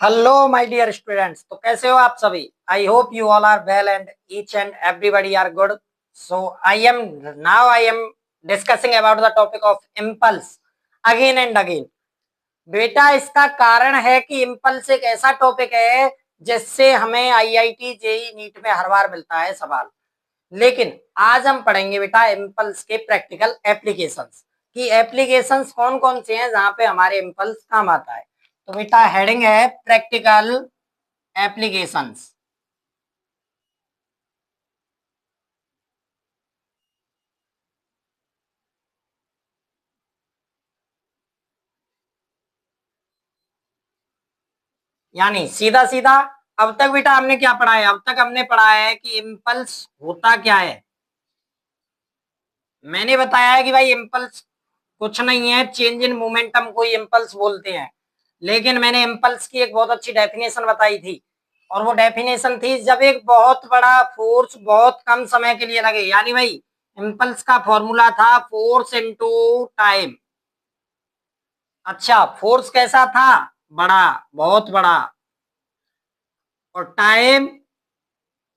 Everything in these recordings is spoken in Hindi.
Hello my dear students. तो कैसे हो आप सभी? I hope you all are well and each and everybody are good. So I am discussing about the topic of impulse again and again. बेटा, इसका कारण है कि इम्पल्स एक ऐसा टॉपिक है जिससे हमें आईआईटी जेई नीट में हर बार मिलता है सवाल। लेकिन आज हम पढ़ेंगे बेटा इम्पल्स के प्रैक्टिकल एप्लीकेशंस कि एप्लीकेशंस कौन कौन से हैं जहां पे हमारे इम्पल्स काम आता है। तो बेटा हेडिंग है प्रैक्टिकल एप्लीकेशंस। यानी सीधा सीधा अब तक बेटा हमने क्या पढ़ा है? अब तक हमने पढ़ा है कि इम्पल्स होता क्या है। मैंने बताया है कि भाई इम्पल्स कुछ नहीं है, चेंज इन मोमेंटम को इम्पल्स बोलते हैं। लेकिन मैंने इम्पल्स की एक बहुत अच्छी डेफिनेशन बताई थी, और वो डेफिनेशन थी जब एक बहुत बड़ा फोर्स बहुत कम समय के लिए लगे। यानी भाई इम्पल्स का फॉर्मूला था फोर्स इनटू टाइम। अच्छा, फोर्स कैसा था? बड़ा, बहुत बड़ा, और टाइम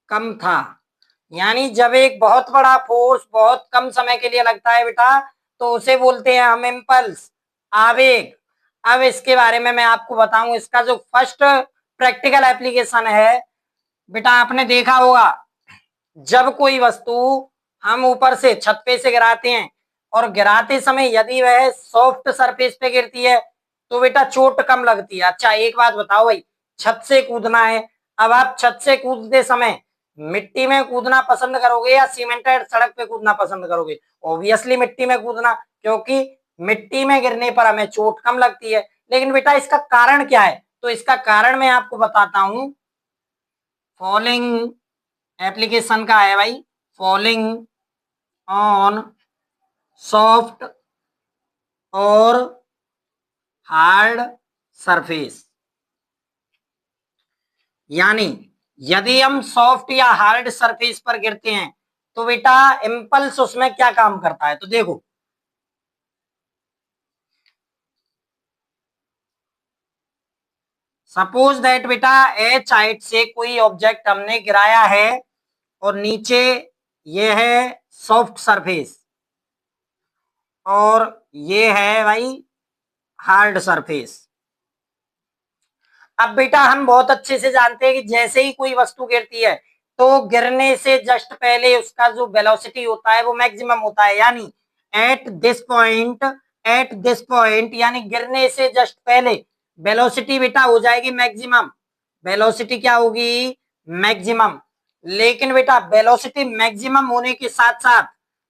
कम था। यानी जब एक बहुत बड़ा फोर्स बहुत कम समय के लिए लगता है बेटा, तो उसे बोलते हैं हम इम्पल्स, आवेग। अब इसके बारे में मैं आपको बताऊं, इसका जो फर्स्ट प्रैक्टिकल एप्लीकेशन है बेटा, आपने देखा होगा जब कोई वस्तु हम ऊपर से छत पे से गिराते हैं और गिराते समय यदि वह सॉफ्ट सरफेस पे गिरती है तो बेटा चोट कम लगती है। अच्छा एक बात बताओ भाई, छत से कूदना है, अब आप छत से कूदते समय मिट्टी में कूदना पसंद करोगे या सीमेंटेड सड़क पे कूदना पसंद करोगे? ऑब्वियसली मिट्टी में कूदना, क्योंकि मिट्टी में गिरने पर हमें चोट कम लगती है। लेकिन बेटा इसका कारण क्या है? तो इसका कारण मैं आपको बताता हूं। फॉलिंग एप्लीकेशन का है भाई, फॉलिंग ऑन सॉफ्ट और हार्ड सरफेस। यानी यदि हम सॉफ्ट या हार्ड सरफेस पर गिरते हैं तो बेटा इम्पल्स उसमें क्या काम करता है, तो देखो। सपोज दैट बेटा एच हाइट से कोई ऑब्जेक्ट हमने गिराया है और नीचे ये है सॉफ्ट सरफेस और ये है भाई हार्ड सरफेस। अब बेटा हम बहुत अच्छे से जानते हैं कि जैसे ही कोई वस्तु गिरती है तो गिरने से जस्ट पहले उसका जो वेलोसिटी होता है वो मैक्सिमम होता है। यानी at this point, at this point यानी गिरने से जस्ट पहले वेलोसिटी बेटा हो जाएगी मैक्सिमम। वेलोसिटी क्या होगी? मैक्सिमम। लेकिन बेटा वेलोसिटी मैक्सिमम होने के साथ साथ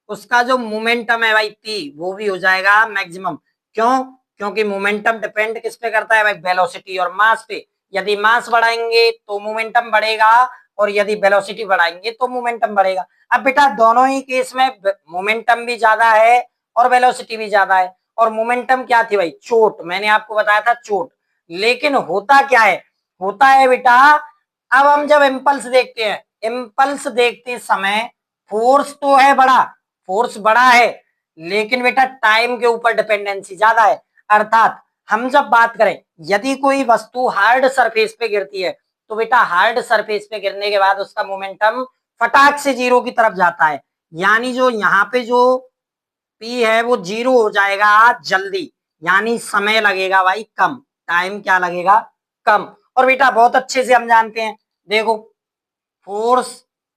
उसका जो मोमेंटम है भाई पी, वो भी हो जाएगा मैक्सिमम। क्यों? क्योंकि मोमेंटम डिपेंड किस पे करता है भाई? वेलोसिटी और मास पे। यदि मास बढ़ाएंगे तो मोमेंटम बढ़ेगा, और यदि वेलोसिटी बढ़ाएंगे तो मोमेंटम बढ़ेगा। अब बेटा दोनों ही केस में मोमेंटम भी ज्यादा है और वेलोसिटी भी ज्यादा है। और मोमेंटम क्या थी भाई? चोट। मैंने आपको बताया था चोट। लेकिन होता क्या है? होता है बेटा, अब हम जब इम्पल्स देखते हैं, इम्पल्स देखते समय फोर्स तो है बड़ा, फोर्स बड़ा है, लेकिन बेटा टाइम के ऊपर डिपेंडेंसी ज्यादा है। अर्थात हम जब बात करें यदि कोई वस्तु हार्ड सरफेस पे गिरती है तो बेटा हार्ड सरफेस पे गिरने के बाद उसका मोमेंटम फटाक से जीरो की तरफ जाता है। यानी जो यहाँ पे जो पी है वो जीरो हो जाएगा जल्दी। यानी समय लगेगा भाई कम, टाइम क्या लगेगा? कम। और बेटा बहुत अच्छे से हम जानते हैं, देखो, force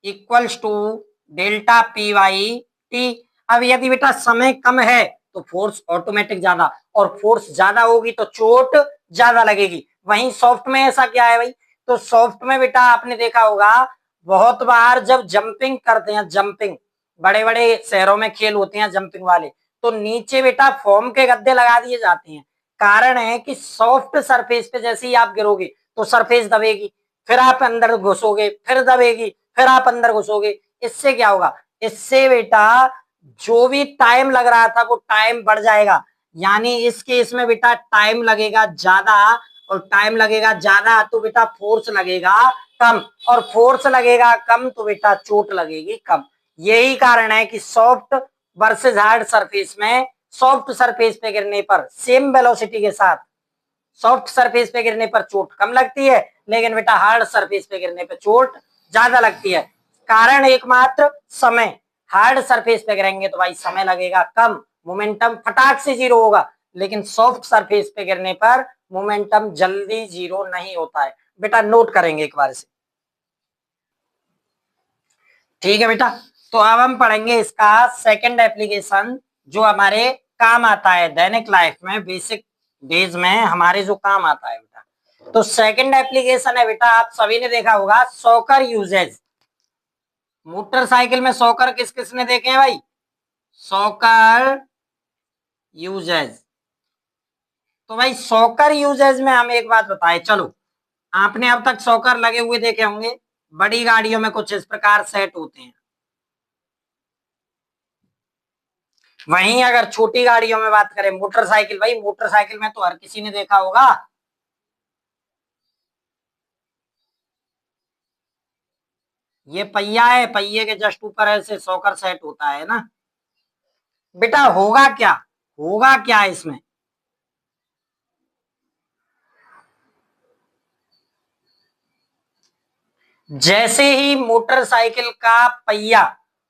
equals to delta p by t. अब यदि बेटा समय कम है तो फोर्स ऑटोमेटिक ज्यादा, और फोर्स ज्यादा होगी तो चोट ज्यादा लगेगी। वहीं सॉफ्ट में ऐसा क्या है भाई? तो सॉफ्ट में बेटा आपने देखा होगा बहुत बार जब जंपिंग करते हैं, जंपिंग, बड़े बड़े शहरों में खेल होते हैं जंपिंग वाले, तो नीचे बेटा फोम के गद्दे लगा दिए जाते हैं। कारण है कि सॉफ्ट सरफेस पे जैसे ही आप गिरोगे तो सरफेस दबेगी, फिर आप अंदर घुसोगे, फिर दबेगी, फिर आप अंदर घुसोगे। इससे क्या होगा? इससे बेटा जो भी टाइम लग रहा था वो टाइम बढ़ जाएगा। यानी इस केस में बेटा टाइम लगेगा ज्यादा, और टाइम लगेगा ज्यादा तो बेटा फोर्स लगेगा कम, और फोर्स लगेगा कम तो बेटा चोट लगेगी कम। यही कारण है कि सॉफ्ट वर्सेस हार्ड सरफेस में, सॉफ्ट सरफेस पे गिरने पर सेम वेलोसिटी के साथ सॉफ्ट सरफेस पे गिरने पर चोट कम लगती है, लेकिन बेटा हार्ड सरफेस पे गिरने पर चोट ज्यादा लगती है। कारण एकमात्र समय। हार्ड सरफेस पे गिरेंगे तो भाई समय लगेगा कम, मोमेंटम फटाक से जीरो होगा, लेकिन सॉफ्ट सरफेस पे गिरने पर मोमेंटम जल्दी जीरो नहीं होता है। बेटा नोट करेंगे एक बार से, ठीक है बेटा। तो अब हम पढ़ेंगे इसका सेकंड एप्लीकेशन जो हमारे काम आता है दैनिक लाइफ में, बेसिक डेज में हमारे जो काम आता है बेटा। तो सेकंड एप्लीकेशन है बेटा, आप सभी ने देखा होगा सॉकर यूजेज। मोटरसाइकिल में सॉकर किस किस ने देखे हैं भाई? Shocker uses. तो भाई सॉकर यूजेज में हम एक बात बताएं, चलो आपने अब तक सॉकर लगे हुए देखे होंगे, बड़ी गाड़ियों में कुछ इस प्रकार सेट होते हैं। वहीं अगर छोटी गाड़ियों में बात करें, मोटरसाइकिल, भाई मोटरसाइकिल में तो हर किसी ने देखा होगा, ये पहिया है, पहिए के जस्ट ऊपर ऐसे सॉकर सेट होता है ना बेटा। होगा क्या, होगा क्या इसमें? जैसे ही मोटरसाइकिल का पहिया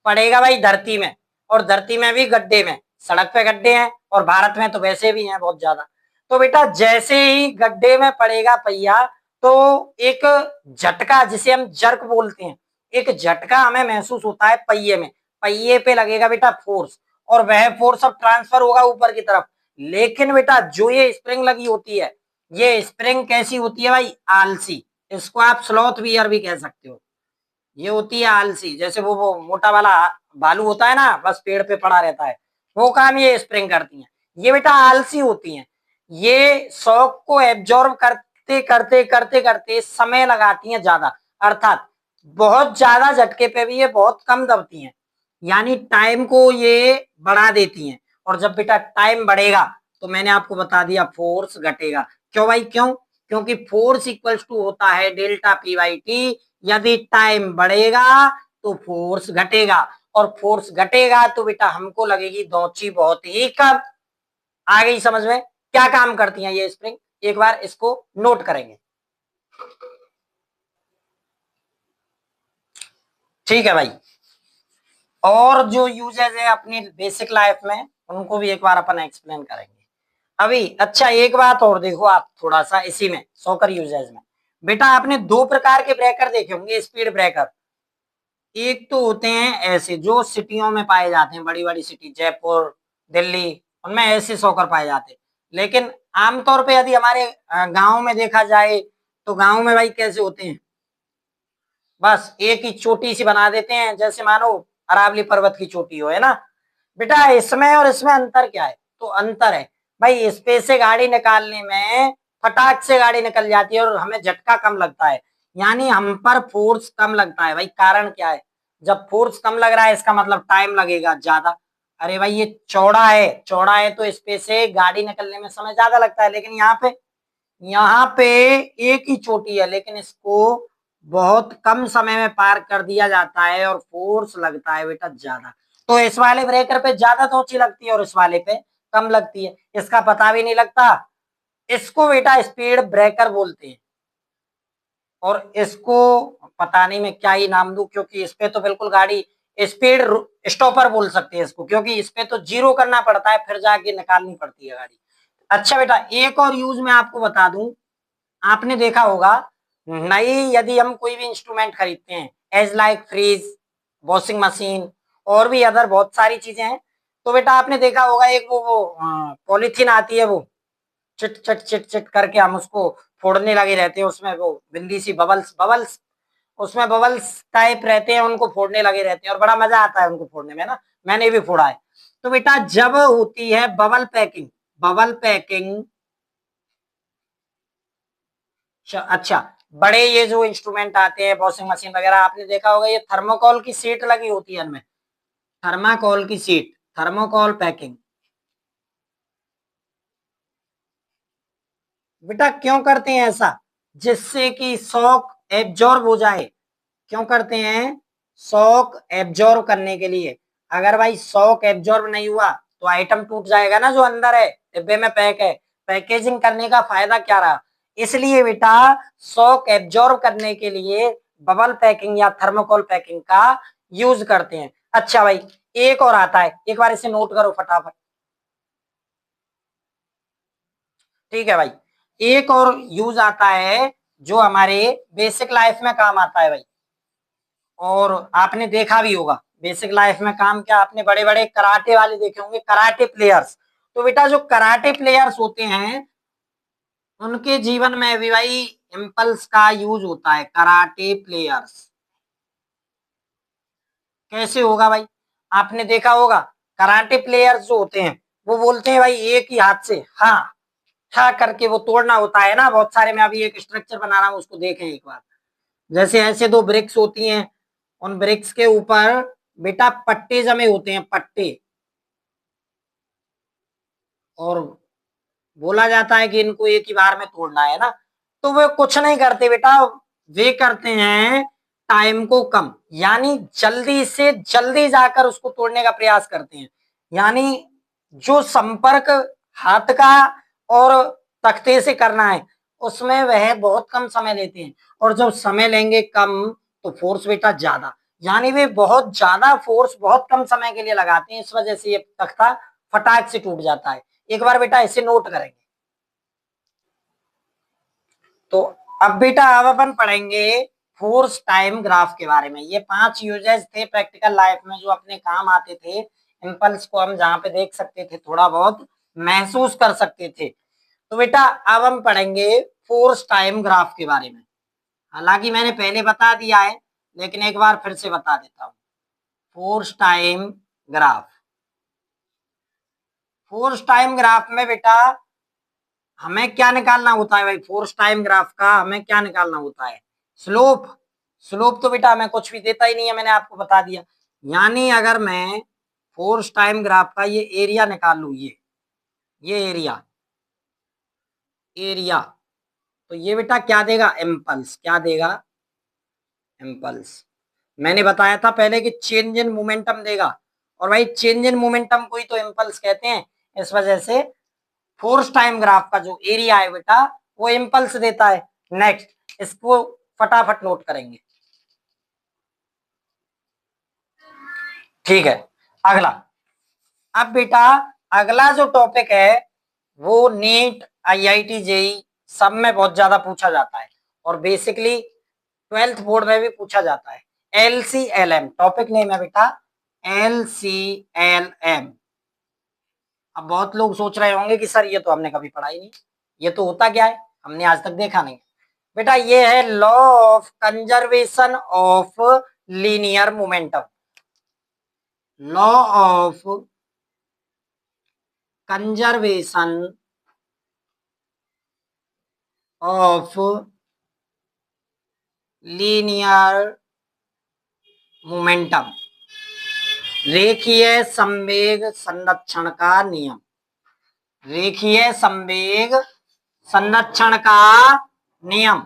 पड़ेगा भाई धरती में, और धरती में भी गड्ढे में, सड़क पे गड्ढे हैं और भारत में तो वैसे भी हैं बहुत ज्यादा। तो बेटा जैसे ही गड्ढे में पड़ेगा पहिया, तो एक झटका, जिसे हम जर्क बोलते हैं, एक झटका हमें महसूस होता है पहिए में। पहिए पे लगेगा बेटा फोर्स, और वह फोर्स अब ट्रांसफर होगा ऊपर की तरफ। लेकिन बेटा जो ये स्प्रिंग लगी होती है, ये स्प्रिंग कैसी होती है भाई? आलसी। इसको आप स्लॉथ बियर भी कह सकते हो। ये होती है आलसी, जैसे वो मोटा वाला भालू होता है ना, बस पेड़ पे पड़ा रहता है, वो काम ये स्प्रिंग करती हैं। ये बेटा आलसी होती हैं, ये शॉक को एब्जॉर्ब करते करते करते करते समय लगाती हैं ज्यादा, अर्थात बहुत ज्यादा झटके पे भी ये बहुत कम दबती हैं, यानी टाइम को ये बढ़ा देती हैं। और जब बेटा टाइम बढ़ेगा तो मैंने आपको बता दिया फोर्स घटेगा। क्यों भाई क्यों? क्योंकि फोर्स इक्वल्स टू होता है डेल्टा पी बाई टी। यदि टाइम बढ़ेगा तो फोर्स घटेगा, और फोर्स घटेगा तो बेटा हमको लगेगी दौची बहुत ही कम। आ गई समझ में? क्या काम करती है ये स्प्रिंग, एक बार इसको नोट करेंगे, ठीक है भाई। और जो यूजेज है अपनी बेसिक लाइफ में, उनको भी एक बार अपन एक्सप्लेन करेंगे अभी। अच्छा एक बात और देखो आप थोड़ा सा इसी में, सॉकर यूजेज में बेटा, आपने दो प्रकार के ब्रेकर देखे होंगे, स्पीड ब्रेकर। एक तो होते हैं ऐसे जो सिटियों में पाए जाते हैं, बड़ी बड़ी सिटी जयपुर, दिल्ली, उनमें ऐसे सॉकर पाए जाते हैं। लेकिन आमतौर पे यदि हमारे गांव में देखा जाए, तो गांव में भाई कैसे होते हैं, बस एक ही चोटी सी बना देते हैं, जैसे मानो अरावली पर्वत की चोटी हो, है ना बेटा। इसमें और इसमें अंतर क्या है? तो अंतर है भाई, इस पे से गाड़ी निकालने में फटाक से गाड़ी निकल जाती है और हमें झटका कम लगता है, यानी हम पर फोर्स कम लगता है। भाई कारण क्या है? जब फोर्स कम लग रहा है इसका मतलब टाइम लगेगा ज्यादा। अरे भाई ये चौड़ा है, चौड़ा है तो इस पे से गाड़ी निकलने में समय ज्यादा लगता है, लेकिन यहाँ पे एक ही चोटी है, लेकिन इसको बहुत कम समय में पार कर दिया जाता है और फोर्स लगता है बेटा ज्यादा। तो इस वाले ब्रेकर पे ज्यादा टोची लगती है और इस वाले पे कम लगती है, इसका पता भी नहीं लगता। इसको बेटा स्पीड ब्रेकर बोलते हैं, और इसको पता नहीं मैं क्या ही नाम दूं, क्योंकि इस पे तो बिल्कुल गाड़ी स्पीड स्टॉपर बोल सकते हैं इसको, क्योंकि इस पे तो जीरो करना पड़ता है फिर जाके निकालनी पड़ती है गाड़ी। अच्छा बेटा एक और यूज मैं आपको बता दूं, आपने देखा होगा नई यदि हम कोई भी इंस्ट्रूमेंट खरीदते हैं, as like fridge, washing machine, और भी अदर बहुत सारी चीजें हैं, तो बेटा आपने देखा होगा एक वो पॉलीथीन आती है, वो चिट चिट चिट चिट करके हम उसको फोड़ने लगे रहते हैं, उसमें वो बिंदी सी बबल्स बबल्स, उसमें बबल्स टाइप रहते हैं, उनको फोड़ने लगे रहते हैं और बड़ा मजा आता है उनको फोड़ने में ना, मैंने भी फोड़ा है। तो बेटा जब होती है बबल पैकिंग, बबल पैकिंग, अच्छा बड़े ये जो इंस्ट्रूमेंट आते हैं वॉशिंग मशीन वगैरह, आपने देखा होगा ये थर्मोकोल की सीट लगी होती है इनमें, थर्माकोल की सीट, थर्मोकोल पैकिंग। बेटा क्यों करते हैं ऐसा? जिससे कि शॉक एब्जॉर्ब हो जाए। क्यों करते हैं? शॉक एब्जॉर्ब करने के लिए। अगर भाई शॉक एब्जॉर्ब नहीं हुआ तो आइटम टूट जाएगा ना, जो अंदर है डिब्बे में पैक है, पैकेजिंग करने का फायदा क्या रहा, इसलिए बेटा शॉक एब्जॉर्ब करने के लिए बबल पैकिंग या थर्मोकोल पैकिंग का यूज करते हैं। अच्छा भाई, एक और आता है, एक बार इसे नोट करो फटाफट। ठीक है भाई, एक और यूज आता है जो हमारे बेसिक लाइफ में काम आता है भाई, और आपने देखा भी होगा बेसिक लाइफ में काम क्या, आपने बड़े बड़े कराटे वाले देखे होंगे, कराटे प्लेयर्स। तो बेटा जो कराटे प्लेयर्स होते हैं उनके जीवन में भी भाई इम्पल्स का यूज होता है। कराटे प्लेयर्स कैसे होगा भाई, आपने देखा होगा कराटे प्लेयर्स जो होते हैं वो बोलते हैं भाई एक ही हाथ से हाँ हाँ करके वो तोड़ना होता है ना, बहुत सारे, मैं अभी एक स्ट्रक्चर बना रहा हूँ उसको देखें एक बार। जैसे ऐसे दो ब्रिक्स होती हैं, उन ब्रिक्स के ऊपर बेटा पट्टे जमे होते हैं, पट्टे, और बोला जाता है कि इनको एक ही बार में तोड़ना है ना। तो वे कुछ नहीं करते बेटा, वे करते हैं टाइम को कम, यानी जल्दी से जल्दी जाकर उसको तोड़ने का प्रयास करते हैं। यानी जो संपर्क हाथ का और तख्ते से करना है उसमें वह बहुत कम समय लेते हैं, और जब समय लेंगे कम तो फोर्स बेटा ज्यादा, यानी वे बहुत ज्यादा फोर्स बहुत कम समय के लिए लगाते हैं, इस वजह से ये तख्ता फटाक से टूट जाता है। एक बार बेटा इसे नोट करेंगे। तो अब बेटा अब अपन पढ़ेंगे फोर्स टाइम ग्राफ के बारे में। ये 5 यूजेस थे प्रैक्टिकल लाइफ में जो अपने काम आते थे, इम्पल्स को हम जहां पे देख सकते थे, थोड़ा बहुत महसूस कर सकते थे। तो बेटा अब हम पढ़ेंगे फोर्स टाइम ग्राफ के बारे में। हालांकि मैंने पहले बता दिया है लेकिन एक बार फिर से बता देता हूँ। Force time graph, force time graph में बेटा हमें क्या निकालना होता है भाई, फोर्स टाइम ग्राफ का हमें क्या निकालना होता है, स्लोप। स्लोप तो बेटा हमें कुछ भी देता ही नहीं है, मैंने आपको बता दिया। यानी अगर मैं फोर्स टाइम ग्राफ का ये एरिया निकाल लू, ये एरिया एरिया, तो ये बेटा क्या देगा, इम्पल्स। क्या देगा, इम्पल्स। मैंने बताया था पहले कि चेंज इन मोमेंटम देगा, और भाई चेंज इन मोमेंटम को ही तो इम्पल्स कहते हैं। इस वजह से फोर्स टाइम ग्राफ का जो एरिया है बेटा वो इम्पल्स देता है। नेक्स्ट इसको फटाफट नोट करेंगे। ठीक है, अगला। अब बेटा अगला जो टॉपिक है वो नीट आईआईटी जेई सब में बहुत ज्यादा पूछा जाता है, और बेसिकली 12th बोर्ड में भी पूछा जाता है। LCLM टॉपिक नेम है बेटा, LCLM। अब बहुत लोग सोच रहे होंगे कि सर ये तो हमने कभी पढ़ा ही नहीं, ये तो होता क्या है, हमने आज तक देखा नहीं। बेटा ये है law of conservation of linear momentum. Law of conservation of linear momentum, रेखीय संवेग संरक्षण का नियम। रेखीय संवेग संरक्षण का नियम।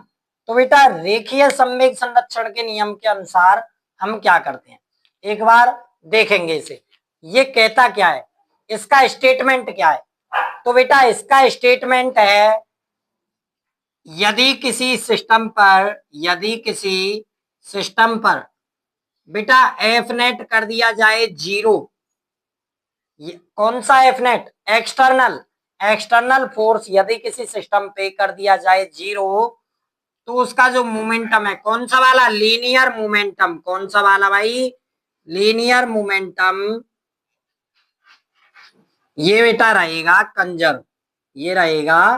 तो बेटा रेखीय संवेग संरक्षण के नियम के अनुसार हम क्या करते हैं, एक बार देखेंगे इसे। ये कहता क्या है, इसका स्टेटमेंट क्या है। तो बेटा इसका स्टेटमेंट है यदि किसी सिस्टम पर बेटा एफ नेट कर दिया जाए 0, कौन सा एफ नेट, एक्सटर्नल फोर्स यदि किसी सिस्टम पे कर दिया जाए 0, तो उसका जो मोमेंटम है कौन सा वाला, लीनियर मोमेंटम। कौन सा वाला भाई, लीनियर मोमेंटम। ये बेटा रहेगा कंजर्व, ये रहेगा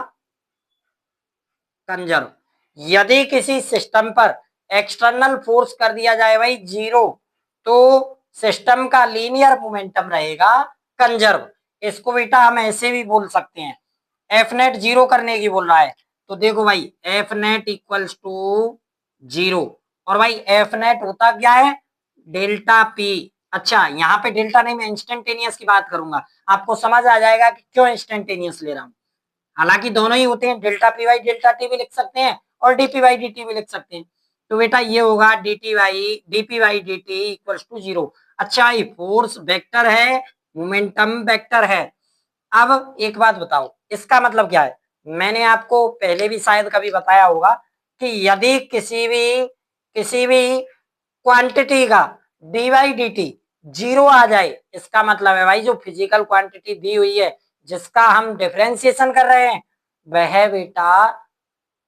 कंजर्व। यदि किसी सिस्टम पर एक्सटर्नल फोर्स कर दिया जाए भाई 0, तो सिस्टम का लीनियर मोमेंटम रहेगा कंजर्व। इसको बेटा हम ऐसे भी बोल सकते हैं, एफ नेट 0 करने की बोल रहा है तो देखो भाई एफ नेट इक्वल्स टू 0, और भाई एफ नेट होता क्या है, डेल्टा पी। अच्छा यहाँ पे डेल्टा नहीं, मैं इंस्टेंटेनियस की बात करूंगा, आपको समझ आ जाएगा कि क्यों इंस्टेंटेनियस ले रहा हूं। हालांकि दोनों ही होते हैं, delta p by delta T भी लिख सकते हैं और डीपी बाई डी टी भी लिख सकते हैं। तो बेटा ये होगा dp by D t equals to 0। अच्छा ये फोर्स वेक्टर है, मोमेंटम वेक्टर है। अब एक बात बताओ, इसका मतलब क्या है, मैंने आपको पहले भी शायद कभी बताया होगा कि यदि किसी भी क्वांटिटी का D by D T zero आ जाए, इसका मतलब है भाई जो फिजिकल क्वांटिटी दी हुई है जिसका हम डिफरेंशिएशन कर रहे हैं वह बेटा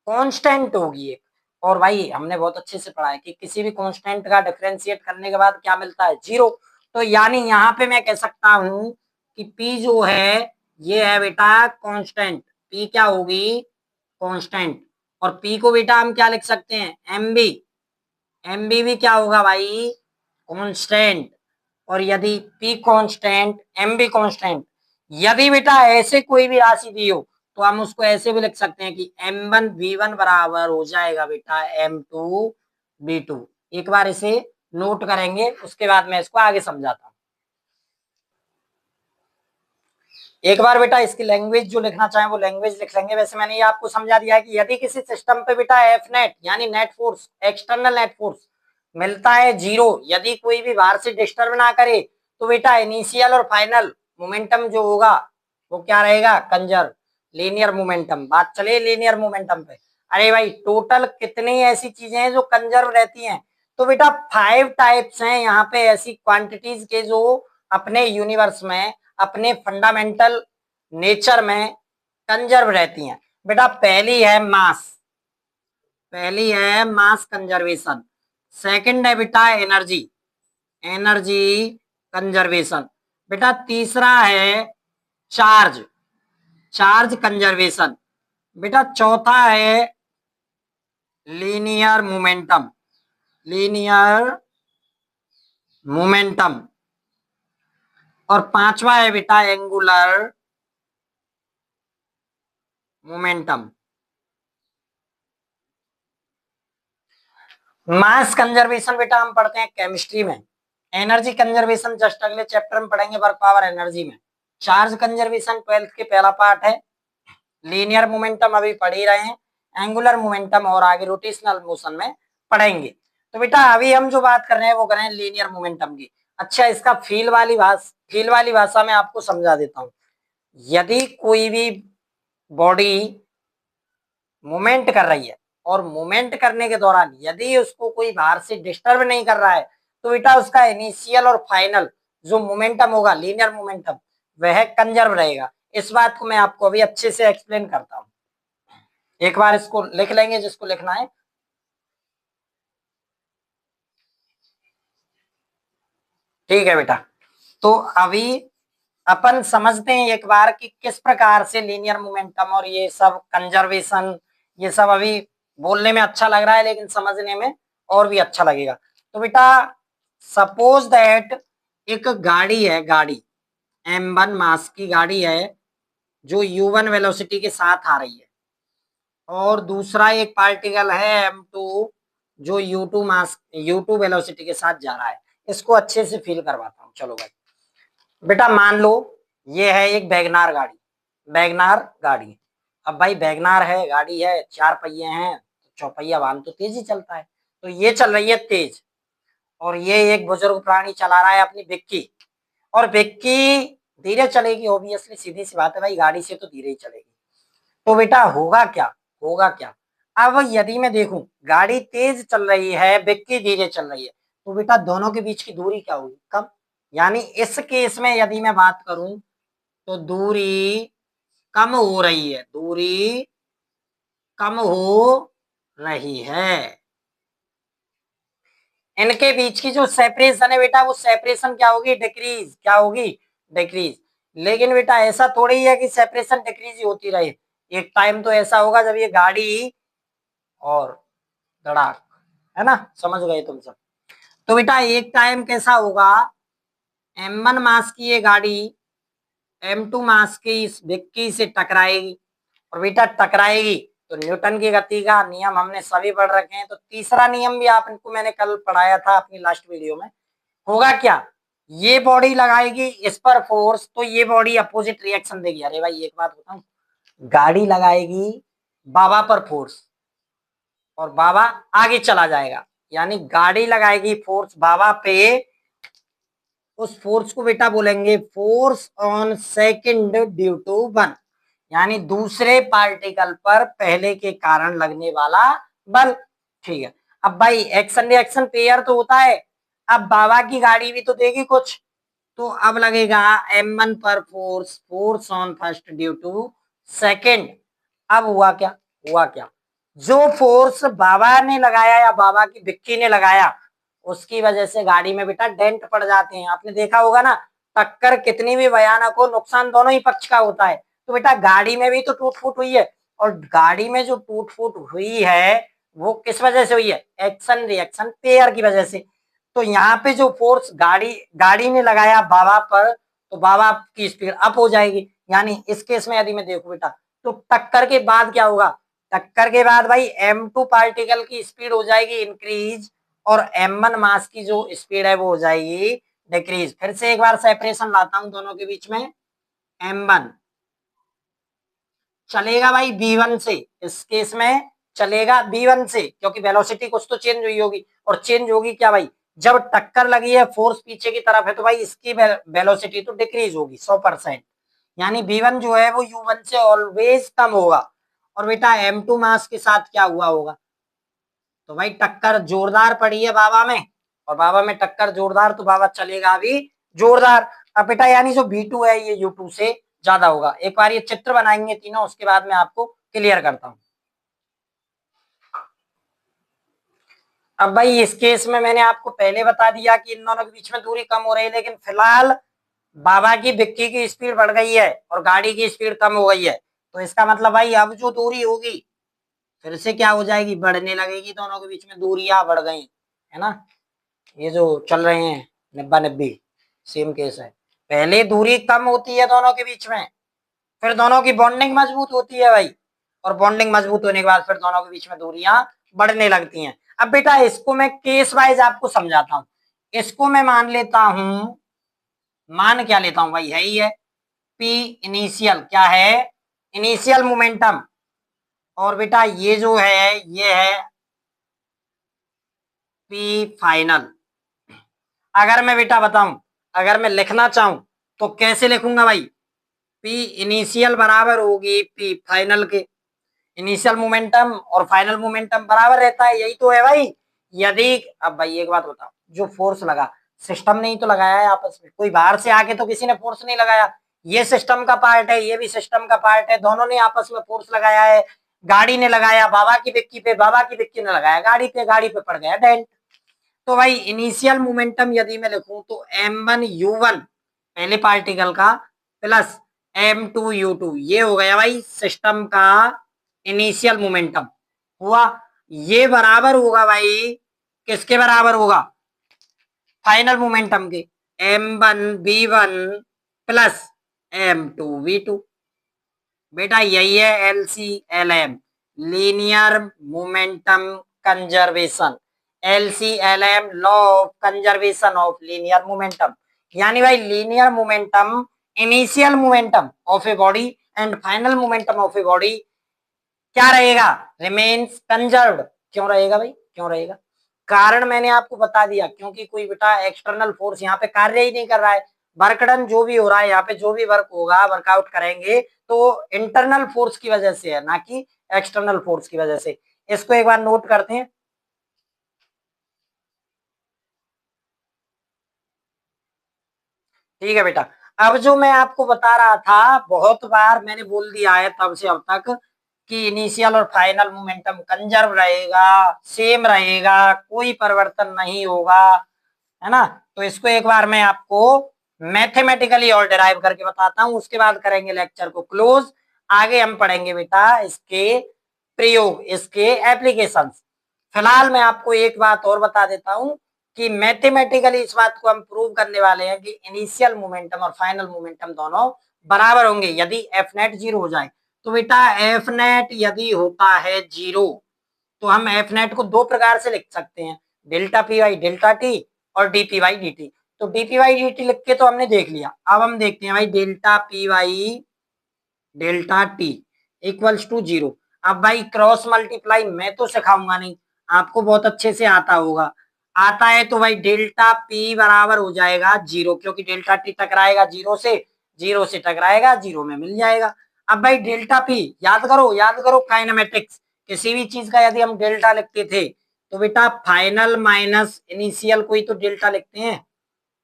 कांस्टेंट होगी एक। और भाई हमने बहुत अच्छे से पढ़ा है कि किसी भी कांस्टेंट का डिफरेंशिएट करने के बाद क्या मिलता है, जीरो। तो यानी यहाँ पे मैं कह सकता हूं कि P जो है ये है बेटा कांस्टेंट, P क्या होगी, कांस्टेंट। और P को बेटा हम क्या लिख सकते हैं, MB, MB भी क्या होगा भाई, कांस्टेंट। और यदि P कांस्टेंट MB कांस्टेंट, यदि बेटा ऐसे कोई भी राशि दी हो तो हम उसको ऐसे भी लिख सकते हैं कि M1V1 बराबर हो जाएगा बेटा M2V2। एक बार इसे नोट करेंगे, उसके बाद मैं इसको आगे समझाता हूं। एक बार बेटा इसकी लैंग्वेज जो लिखना चाहे वो लैंग्वेज लिख लेंगे। वैसे मैंने ये आपको समझा दिया है कि यदि किसी सिस्टम पे बेटा एफ नेट यानी net force, external net force मिलता है जीरो, यदि कोई भी बाहर से डिस्टर्ब ना करे, तो बेटा इनिशियल और फाइनल मोमेंटम जो होगा वो क्या रहेगा, कंजर्व, लीनियर मोमेंटम। बात चले लीनियर मोमेंटम पे। अरे भाई टोटल कितनी ऐसी चीजें हैं जो कंजर्व रहती हैं, तो बेटा 5 टाइप्स हैं यहाँ पे ऐसी क्वांटिटीज के जो अपने यूनिवर्स में, अपने फंडामेंटल नेचर में कंजर्व रहती हैं। बेटा पहली है मास कंजर्वेशन। सेकंड है बेटा एनर्जी, एनर्जी कंजर्वेशन। बेटा तीसरा है चार्ज, चार्ज कंजर्वेशन। बेटा चौथा है लीनियर मोमेंटम, लीनियर मोमेंटम। और पांचवा है बेटा एंगुलर मोमेंटम। मास कंजर्वेशन बेटा हम पढ़ते हैं केमिस्ट्री में, एनर्जी कंजर्वेशन जस्ट अगले चैप्टर में पढ़ेंगे वर्क पावर एनर्जी में। चार्ज कंजर्वेशन 12th के पहला पार्ट है। लीनियर मोमेंटम अभी पढ़ ही रहे हैं, एंगुलर मोमेंटम और आगे रोटेशनल मोशन में पढ़ेंगे। तो बेटा अभी हम जो बात कर रहे हैं वो कर रहे हैं लीनियर मोमेंटम की। अच्छा इसका फील वाली भाषा में आपको समझा देता हूं। यदि कोई भी बॉडी मूवमेंट कर रही है और मूवमेंट करने के दौरान यदि उसको कोई बाहर से डिस्टर्ब नहीं कर रहा है, तो बेटा उसका इनिशियल और फाइनल जो मोमेंटम होगा, लीनियर मोमेंटम, वह कंजर्व रहेगा। इस बात को मैं आपको अभी अच्छे से एक्सप्लेन करता हूं। एक बार इसको लिख लेंगे जिसको लिखना है। ठीक है बेटा, तो अभी अपन समझते हैं एक बार कि किस प्रकार से लीनियर मोमेंटम और ये सब कंजर्वेशन, ये सब अभी बोलने में अच्छा लग रहा है लेकिन समझने में और भी अच्छा लगेगा। तो बेटा सपोज दैट एक गाड़ी है, गाड़ी M1 मास की गाड़ी है जो U1 वेलोसिटी के साथ आ रही है, और दूसरा एक पार्टिकल है M2 जो U2 वेलोसिटी के साथ जा रहा है। इसको अच्छे से फील करवाता हूँ। चलो भाई बेटा मान लो ये है एक वैगनार गाड़ी, वैगनार गाड़ी। अब भाई वैगनार है, गाड़ी है, 4 पहिए हैं, चौपहिया वाहन तो तेज ही चलता है, तो ये चल रही है तेज। और ये एक बुजुर्ग प्राणी चला रहा है अपनी विक्की, और विक्की धीरे चलेगी, ऑब्वियसली सीधी सी बात है भाई, गाड़ी से तो धीरे ही चलेगी। तो बेटा होगा क्या, होगा क्या, अब यदि मैं देखूं गाड़ी तेज चल रही है, विक्की धीरे चल रही है, तो बेटा दोनों के बीच की दूरी क्या होगी, कम। यानी इस केस में यदि मैं बात करूं तो दूरी कम हो रही है, दूरी कम हो रही है। इनके बीच की जो सेपरेशन है बेटा वो सेपरेशन क्या होगी, डिक्रीज, क्या होगी, डिक्रीज। लेकिन बेटा ऐसा थोड़ी ही है कि सेपरेशन डिक्रीज ही होती रहे। एक टाइम तो ऐसा होगा जब ये गाड़ी और धड़ाक, है ना, समझ गए तुम सब। तो बेटा एक टाइम कैसा होगा, M1 मास की ये गाड़ी M2 मास की इस विक्की से टकराएगी, और बेटा टकराएगी तो न्यूटन की गति का नियम हमने सभी पढ़ रखे हैं, तो तीसरा नियम भी आपको मैंने कल पढ़ाया था अपनी लास्ट वीडियो में। होगा क्या, ये बॉडी लगाएगी इस पर फोर्स, तो ये बॉडी अपोजिट रिएक्शन देगी। अरे भाई एक बात बताऊं, गाड़ी लगाएगी बाबा पर फोर्स और बाबा आगे चला जाएगा, यानी गाड़ी लगाएगी फोर्स बाबा पे, उस फोर्स को बेटा बोलेंगे force on second due to one. यानी दूसरे पार्टिकल पर पहले के कारण लगने वाला बल। ठीक है, अब भाई एक्शन रिएक्शन पेयर तो होता है, अब बाबा की गाड़ी भी तो देगी कुछ, तो अब लगेगा M1 पर force, force on first due to second. अब हुआ क्या, हुआ क्या, जो फोर्स बाबा ने लगाया या बाबा की विक्की ने लगाया उसकी वजह से गाड़ी में बेटा डेंट पड़ जाते हैं। आपने देखा होगा ना, टक्कर कितनी भी भयानक हो, नुकसान दोनों ही पक्ष का होता है। तो बेटा गाड़ी में भी तो टूट फूट हुई है, और गाड़ी में जो टूट फूट हुई है वो किस वजह से हुई है, एक्शन रिएक्शन पेयर की वजह से। तो यहाँ पे जो फोर्स गाड़ी गाड़ी ने लगाया बाबा पर, तो बाबा की स्पीड अप हो जाएगी। यानी इस केस में यदि मैं देखूं बेटा, तो टक्कर के बाद क्या होगा, टक्कर के बाद भाई M2 पार्टिकल की स्पीड हो जाएगी इंक्रीज, और M1 मास की जो स्पीड है वो हो जाएगी डिक्रीज। फिर से एक बार सेपरेशन लाता हूं दोनों के बीच में। M1 चलेगा भाई B1 से, इस केस में चलेगा B1 से, क्योंकि वेलोसिटी कुछ तो चेंज हुई होगी, और चेंज होगी क्या भाई, जब टक्कर लगी है फोर्स पीछे की तरफ है तो भाई इसकी वेलोसिटी तो डिक्रीज होगी 100%। यानी B1 जो है वो U1 से ऑलवेज कम होगा। और बेटा M2 मास के साथ क्या हुआ होगा, तो भाई टक्कर जोरदार पड़ी है बाबा में, और बाबा में टक्कर जोरदार, तो बाबा चलेगा भी जोरदार। अब बेटा यानी जो B2 है ये U2 से ज्यादा होगा। एक बार ये चित्र बनाएंगे तीनों, उसके बाद मैं आपको क्लियर करता हूं। अब भाई इस केस में मैंने आपको पहले बता दिया कि इन दोनों के बीच में दूरी कम हो रही है, लेकिन फिलहाल बाबा की विक्की की स्पीड बढ़ गई है और गाड़ी की स्पीड कम हो गई है। तो इसका मतलब भाई अब जो दूरी होगी फिर से क्या हो जाएगी, बढ़ने लगेगी। दोनों के बीच में दूरियां बढ़ गई है ना, ये जो चल रहे हैं 90-90 सेम केस है। पहले दूरी कम होती है दोनों के बीच में, फिर दोनों की बॉन्डिंग मजबूत होती है भाई, और बॉन्डिंग मजबूत होने के बाद फिर दोनों के बीच में दूरियां बढ़ने लगती हैं। अब बेटा इसको मैं केस वाइज आपको समझाता हूं। इसको मैं मान लेता हूं, मान क्या लेता हूं भाई, है ही है P इनिशियल, क्या है, इनिशियल मोमेंटम। और बेटा ये जो है ये है P फाइनल। अगर मैं बेटा बताऊं, अगर मैं लिखना चाहूं तो कैसे लिखूंगा भाई, P इनिशियल बराबर होगी P फाइनल के। इनिशियल मोमेंटम और फाइनल मोमेंटम बराबर रहता है, यही तो है भाई। यदि अब भाई एक बात बताओ, जो फोर्स लगा सिस्टम ने ही तो लगाया है आपस में, कोई बाहर से आके तो किसी ने फोर्स नहीं लगाया। ये सिस्टम का पार्ट है, ये भी सिस्टम का पार्ट है, दोनों ने आपस में फोर्स लगाया है। गाड़ी ने लगाया बाबा की विक्की पे, बाबा की विक्की ने लगाया गाड़ी पे, गाड़ी पे पड़ गया डेंट। तो भाई इनिशियल मोमेंटम यदि मैं लिखूं तो M1U1 पहले पार्टिकल का प्लस M2U2, ये हो गया भाई सिस्टम का इनिशियल मोमेंटम हुआ। ये बराबर होगा भाई, किसके बराबर होगा, फाइनल मोमेंटम के, M1V1 प्लस M2V2। बेटा यही है LCLM, linear momentum conservation, LCLM law of conservation of linear momentum. यानी भाई linear momentum, initial momentum of a body and final momentum of a body क्या रहेगा, रिमेन्स कंजर्व्ड। क्यों रहेगा भाई, क्यों रहेगा, कारण मैंने आपको बता दिया, क्योंकि कोई बेटा एक्सटर्नल फोर्स यहाँ पे कार्य ही नहीं कर रहा है। वर्क डन जो भी हो रहा है यहाँ पे, जो भी वर्क होगा, वर्कआउट करेंगे तो इंटरनल फोर्स की वजह से है, ना कि एक्सटर्नल फोर्स की वजह से। इसको एक बार नोट करते हैं। ठीक है बेटा, अब जो मैं आपको बता रहा था, बहुत बार मैंने बोल दिया है तब से अब तक कि इनिशियल और फाइनल मोमेंटम कंजर्व रहेगा, सेम रहेगा, कोई परिवर्तन नहीं होगा, है ना। तो इसको एक बार मैं आपको मैथमेटिकली और डिराइव करके बताता हूं, उसके बाद करेंगे लेक्चर को क्लोज। आगे हम पढ़ेंगे बेटा इसके प्रयोग, इसके एप्लीकेशंस। फिलहाल मैं आपको एक बात और बता देता हूं कि मैथमेटिकली इस बात को हम प्रूव करने वाले हैं कि इनिशियल मोमेंटम और फाइनल मोमेंटम दोनों बराबर होंगे यदि एफ नेट जीरो हो जाए। तो बेटा एफ नेट यदि होता है जीरो, तो हम एफ नेट को दो प्रकार से लिख सकते हैं, delta p by delta t और डीपी वाई डी टी। तो डीपी वाई डी टी लिख के तो हमने देख लिया, अब हम देखते हैं भाई delta p by delta t equals to zero. अब भाई क्रॉस मल्टीप्लाई मैं तो सिखाऊंगा नहीं, आपको बहुत अच्छे से आता होगा। आता है तो भाई डेल्टा पी बराबर हो जाएगा जीरो, क्योंकि डेल्टा टी टकराएगा जीरो से, जीरो से टकराएगा जीरो में मिल जाएगा। अब भाई डेल्टा पी याद करो काइनेमेटिक्स, किसी भी चीज का यदि हम डेल्टा लिखते थे तो बेटा फाइनल माइनस इनिशियल को ही तो डेल्टा लिखते हैं।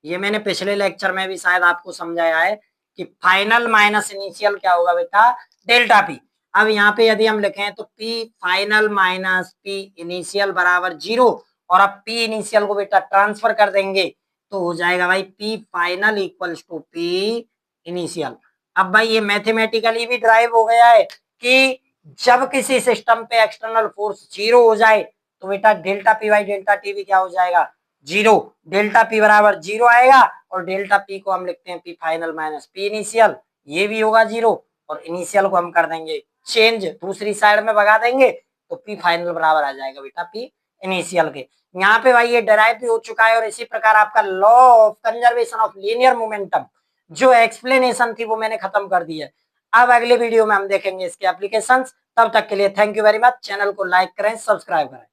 ये मैंने पिछले लेक्चर में भी शायद आपको समझाया है कि फाइनल माइनस इनिशियल क्या होगा बेटा, डेल्टा पी। अब यहाँ पे यदि हम लिखें तो P final minus P initial बराबर 0, और अब पी इनिशियल को बेटा ट्रांसफर कर देंगे तो हो जाएगा भाई p final equals to p initial. अब भाई ये मैथमेटिकली भी ड्राइव हो गया है कि जब किसी सिस्टम पे एक्सटर्नल फोर्स 0 हो जाए तो बेटा delta p by delta T भी क्या हो जाएगा, 0। डेल्टा पी बराबर 0 आएगा और डेल्टा पी को हम लिखते हैं P final minus P initial, ये भी होगा 0, और इनिशियल को हम कर देंगे चेंज, दूसरी साइड में भगा देंगे तो पी फाइनल बराबर आ जाएगा बेटा पी इनिशियल के। यहाँ पे भाई ये डेराइव भी हो चुका है, और इसी प्रकार आपका law of conservation of linear momentum जो एक्सप्लेनेशन थी वो मैंने खत्म कर दी है। अब अगले वीडियो में हम देखेंगे इसके एप्लीकेशंस। तब तक के लिए thank you very much. Channel को लाइक करें, सब्सक्राइब करें।